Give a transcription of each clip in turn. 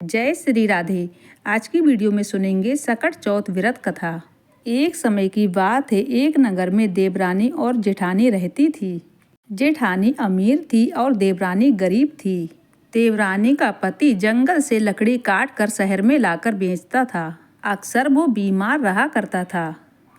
जय श्री राधे। आज की वीडियो में सुनेंगे सकट चौथ व्रत कथा। एक समय की बात है, एक नगर में देवरानी और जेठानी रहती थी। जेठानी अमीर थी और देवरानी गरीब थी। देवरानी का पति जंगल से लकड़ी काट कर शहर में लाकर बेचता था। अक्सर वो बीमार रहा करता था।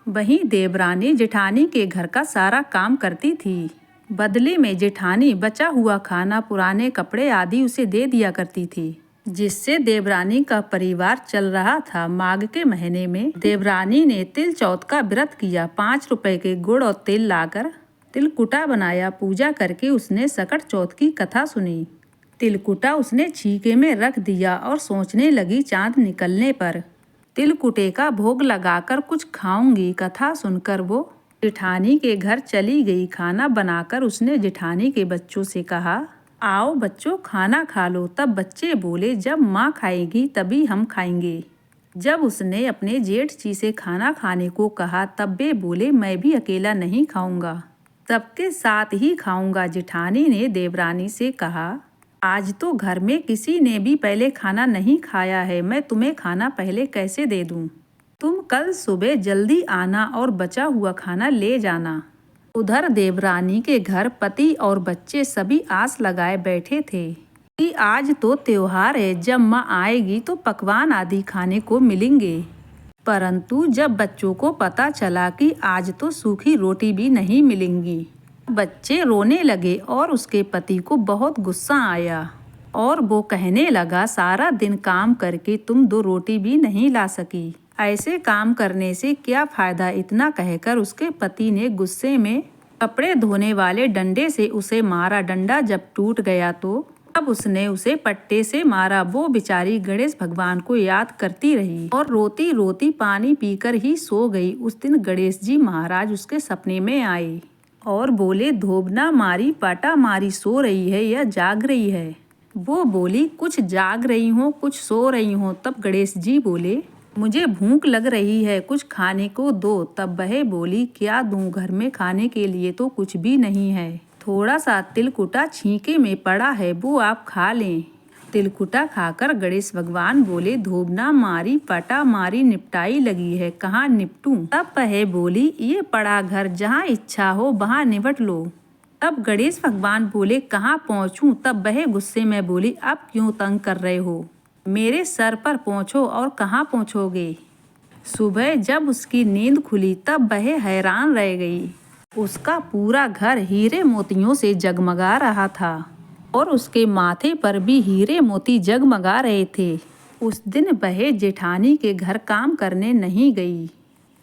वहीं देवरानी जेठानी के घर का सारा काम करती थी। बदले में जेठानी बचा हुआ खाना, पुराने कपड़े आदि उसे दे दिया करती थी, जिससे देवरानी का परिवार चल रहा था। माघ के महीने में देवरानी ने तिल चौथ का व्रत किया। 5 रुपए के गुड़ और तेल लाकर तिलकुटा बनाया। पूजा करके उसने सकट चौथ की कथा सुनी। तिलकुटा उसने छीके में रख दिया और सोचने लगी, चांद निकलने पर तिलकुटे का भोग लगाकर कुछ खाऊंगी। कथा सुनकर वो जेठानी के घर चली गई। खाना बनाकर उसने जेठानी के बच्चों से कहा, आओ बच्चों खाना खा लो। तब बच्चे बोले, जब माँ खाएगी तभी हम खाएंगे। जब उसने अपने जेठ जी से खाना खाने को कहा तब वे बोले, मैं भी अकेला नहीं खाऊंगा, सबके साथ ही खाऊंगा। जेठानी ने देवरानी से कहा, आज तो घर में किसी ने भी पहले खाना नहीं खाया है, मैं तुम्हें खाना पहले कैसे दे दूं? तुम कल सुबह जल्दी आना और बचा हुआ खाना ले जाना। उधर देवरानी के घर पति और बच्चे सभी आस लगाए बैठे थे कि आज तो त्योहार है, जब माँ आएगी तो पकवान आदि खाने को मिलेंगे। परंतु जब बच्चों को पता चला कि आज तो सूखी रोटी भी नहीं मिलेंगी, बच्चे रोने लगे और उसके पति को बहुत गुस्सा आया और वो कहने लगा, सारा दिन काम करके तुम 2 रोटी भी नहीं ला सकी, ऐसे काम करने से क्या फायदा? इतना कहकर उसके पति ने गुस्से में कपड़े धोने वाले डंडे से उसे मारा। डंडा जब टूट गया तो अब उसने उसे पट्टे से मारा। वो बेचारी गणेश भगवान को याद करती रही और रोती रोती पानी पीकर ही सो गई। उस दिन गणेश जी महाराज उसके सपने में आए और बोले, धोबना मारी पाटा मारी सो रही है या जाग रही है? वो बोली, कुछ जाग रही हूँ, कुछ सो रही हूँ। तब गणेश जी बोले, मुझे भूख लग रही है, कुछ खाने को दो। तब वह बोली, क्या दूं? घर में खाने के लिए तो कुछ भी नहीं है। थोड़ा सा तिलकुटा छींके में पड़ा है, वो आप खा लें। तिलकुटा खाकर गणेश भगवान बोले, धोबना मारी पटा मारी निपटाई लगी है, कहाँ निपटूं? तब वह बोली, ये पड़ा घर, जहाँ इच्छा हो वहाँ निपट लो। तब गणेश भगवान बोले, कहाँ पहुँचूं? तब वह गुस्से में बोली, अब क्यों तंग कर रहे हो? मेरे सर पर पहुँचो। और कहाँ पहुँचोगे? सुबह जब उसकी नींद खुली तब वह हैरान रह गई। उसका पूरा घर हीरे मोतियों से जगमगा रहा था और उसके माथे पर भी हीरे मोती जगमगा रहे थे। उस दिन वह जेठानी के घर काम करने नहीं गई।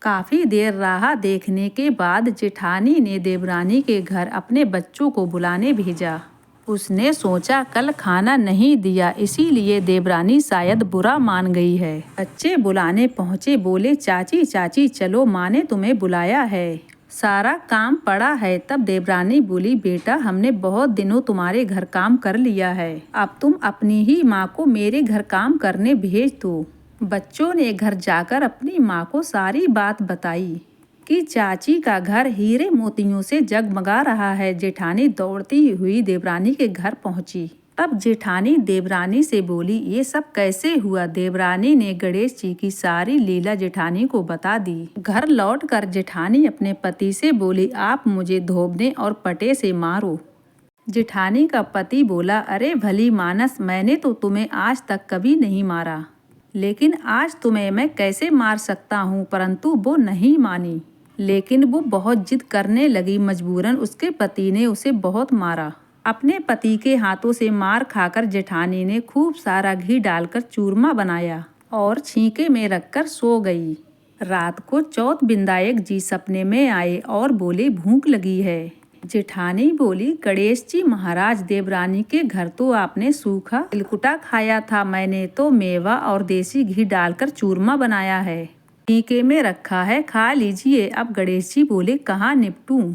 काफ़ी देर राह देखने के बाद जेठानी ने देवरानी के घर अपने बच्चों को बुलाने भेजा। उसने सोचा, कल खाना नहीं दिया इसीलिए देवरानी शायद बुरा मान गई है। बच्चे बुलाने पहुँचे, बोले, चाची चाची चलो, माँ ने तुम्हें बुलाया है, सारा काम पड़ा है। तब देवरानी बोली, बेटा हमने बहुत दिनों तुम्हारे घर काम कर लिया है, अब तुम अपनी ही माँ को मेरे घर काम करने भेज दो। बच्चों ने घर जाकर अपनी माँ को सारी बात बताई कि चाची का घर हीरे मोतियों से जगमगा रहा है। जेठानी दौड़ती हुई देवरानी के घर पहुंची। तब जेठानी देवरानी से बोली, ये सब कैसे हुआ? देवरानी ने गणेश जी की सारी लीला जेठानी को बता दी। घर लौटकर जेठानी अपने पति से बोली, आप मुझे धोबने और पटे से मारो। जेठानी का पति बोला, अरे भली मानस, मैंने तो तुम्हें आज तक कभी नहीं मारा, लेकिन आज तुम्हें मैं कैसे मार सकता हूँ? परंतु वो नहीं मानी, लेकिन वो बहुत जिद करने लगी। मजबूरन उसके पति ने उसे बहुत मारा। अपने पति के हाथों से मार खाकर जेठानी ने खूब सारा घी डालकर चूरमा बनाया और छींके में रखकर सो गई। रात को चौथ बिंदायक जी सपने में आए और बोले, भूख लगी है। जेठानी बोली, गणेश जी महाराज, देवरानी के घर तो आपने सूखा तिलकुटा खाया था, मैंने तो मेवा और देसी घी डालकर चूरमा बनाया है, टीके में रखा है, खा लीजिए। अब गणेश जी बोले, कहाँ निपटूं?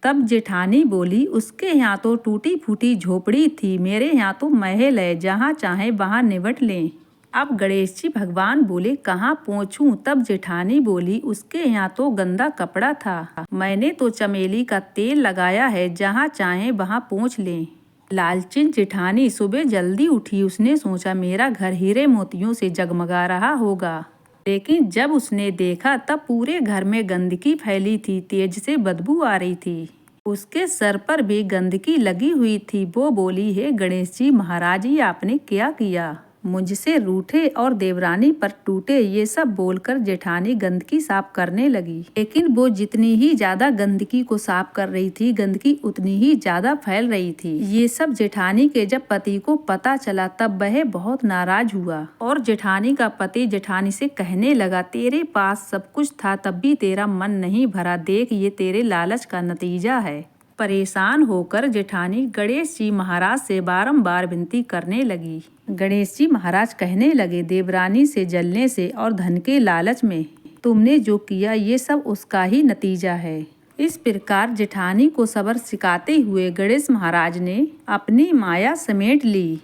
तब जेठानी बोली, उसके यहाँ तो टूटी फूटी झोपड़ी थी, मेरे यहाँ तो महल है, जहाँ चाहे वहाँ निपट लें। अब गणेश जी भगवान बोले, कहाँ पहुँचूं? तब जेठानी बोली, उसके यहाँ तो गंदा कपड़ा था, मैंने तो चमेली का तेल लगाया है, जहाँ चाहे वहाँ पहुँच लें। लालचीन जेठानी सुबह जल्दी उठी। उसने सोचा मेरा घर हीरे मोतियों से जगमगा रहा होगा, लेकिन जब उसने देखा तब पूरे घर में गंदगी फैली थी, तेज से बदबू आ रही थी। उसके सर पर भी गंदगी लगी हुई थी। वो बोली, हे गणेश जी महाराज, ये आपने क्या किया? मुझसे रूठे और देवरानी पर टूटे। ये सब बोलकर जेठानी गंदगी साफ करने लगी, लेकिन वो जितनी ही ज्यादा गंदगी को साफ कर रही थी, गंदगी उतनी ही ज्यादा फैल रही थी। ये सब जेठानी के जब पति को पता चला तब वह बहुत नाराज हुआ और जेठानी का पति जेठानी से कहने लगा, तेरे पास सब कुछ था तब भी तेरा मन नहीं भरा। देख, ये तेरे लालच का नतीजा है। परेशान होकर जेठानी गणेश जी महाराज से बारंबार विनती करने लगी। गणेश जी महाराज कहने लगे, देवरानी से जलने से और धन के लालच में तुमने जो किया ये सब उसका ही नतीजा है। इस प्रकार जेठानी को सब्र सिखाते हुए गणेश महाराज ने अपनी माया समेट ली।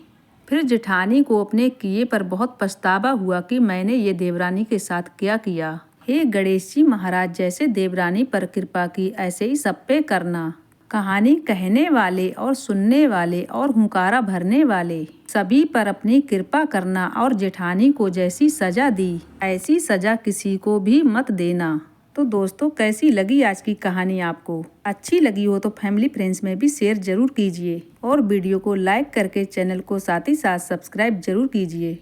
फिर जेठानी को अपने किए पर बहुत पछतावा हुआ कि मैंने ये देवरानी के साथ क्या किया। हे गणेश जी महाराज, जैसे देवरानी पर कृपा की ऐसे ही सब पे करना। कहानी कहने वाले और सुनने वाले और हुंकारा भरने वाले सभी पर अपनी कृपा करना और जेठानी को जैसी सजा दी ऐसी सजा किसी को भी मत देना। तो दोस्तों, कैसी लगी आज की कहानी? आपको अच्छी लगी हो तो फैमिली फ्रेंड्स में भी शेयर जरूर कीजिए और वीडियो को लाइक करके चैनल को साथ ही साथ सब्सक्राइब जरूर कीजिए।